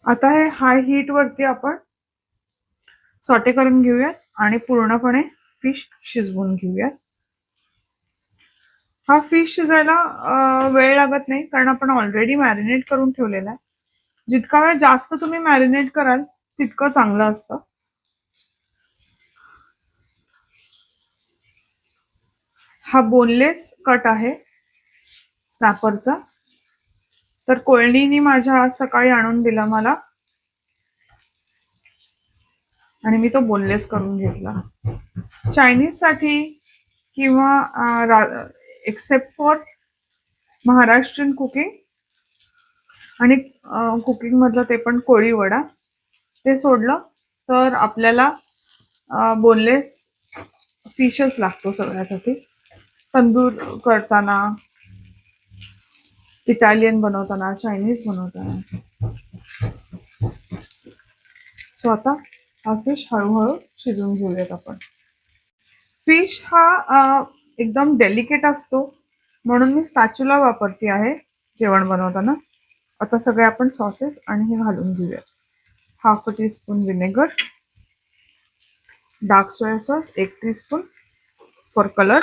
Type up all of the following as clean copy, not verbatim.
आता हे हाय हीट वरती आपण सॉटे करून घेऊयात आणि पूर्णपणे फिश शिजवून घेऊयात. हा फिश शिजायला वेळ लागत नाही कारण आपण ऑलरेडी मॅरिनेट करून ठेवलेला आहे. जितका वेळ जास्त तुम्ही मॅरिनेट कराल तितकं चांगलं असतं. हा बोनलेस कट आहे स्नॅपरचा. तर कोळणीने माझ्या आज सकाळी आणून दिला मला आणि मी तो बोनलेस करून घेतला. चायनीज साठी किंवा एक्सेप्ट फॉर महाराष्ट्रीयन कुकिंग आणि कुकिंग मधलं ते पण कोळी वडा ते सोडलं तर आपल्याला बोनलेस फिशच लागतो सगळ्यासाठी. तंदूर करताना, इटालियन बनवताना, चायनीज बनवताना. सो आता हा फिश हळूहळू शिजवून घेऊयात आपण. फिश हा एकदम डेलिकेट असतो म्हणून मी स्पॅच्युला वापरते आहे जेवण बनवताना. आता सगळे आपण सॉसेस आणि हे घालून घेऊयात. Half teaspoon vinegar, dark soya sauce 1 teaspoon for colour,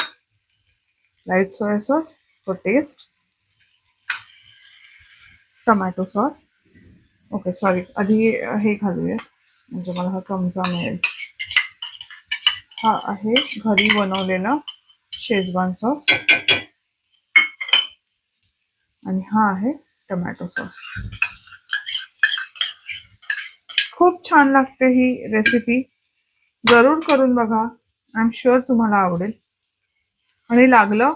light soya sauce for taste, tomato sauce. Okay sorry, आधी हे घालूया म्हणजे मला हा चमचा मिळेल. हा आहे घरी बनवलेला शेजवान सॉस आणि हा आहे टोमॅटो सॉस. खूप छान लागते ही रेसिपी, जरूर करून बघा. आय एम शुअर तुम्हाला आवडेल. आणि लागलं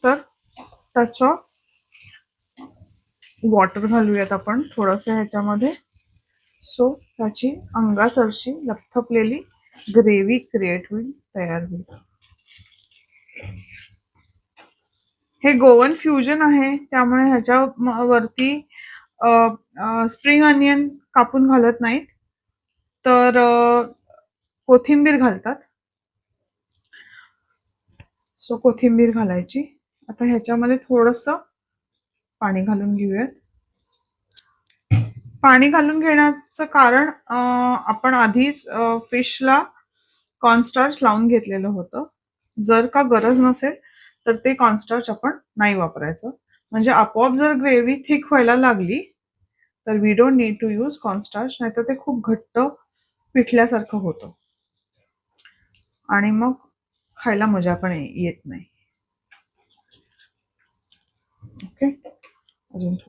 तर त्याचं वॉटर घालूयात आपण थोडंसं ह्याच्यामध्ये. सो त्याची अंगासरशी लपथपलेली ग्रेव्ही क्रिएट होईल, तयार होईल. हे गोवन फ्युजन आहे त्यामुळे ह्याच्या वरती स्प्रिंग अनियन कापून घालत नाहीत, तर कोथिंबीर घालतात. सो कोथिंबीर घालायची. आता ह्याच्यामध्ये थोडंसं पाणी घालून घेऊयात. पाणी घालून घेण्याचं कारण आपण आधीच फिशला कॉर्नस्टार्च लावून घेतलेलं होतं. जर का गरज नसेल तर ते कॉर्नस्टार्च आपण नाही वापरायचं. म्हणजे आपोआप जर ग्रेव्ही थिक व्हायला लागली तर we don't need to use cornstarch, नाहीतर ते खूप घट्ट पिठल्यासारखं होतं आणि मग खायला मजा पण येत नाही. ओके, अजून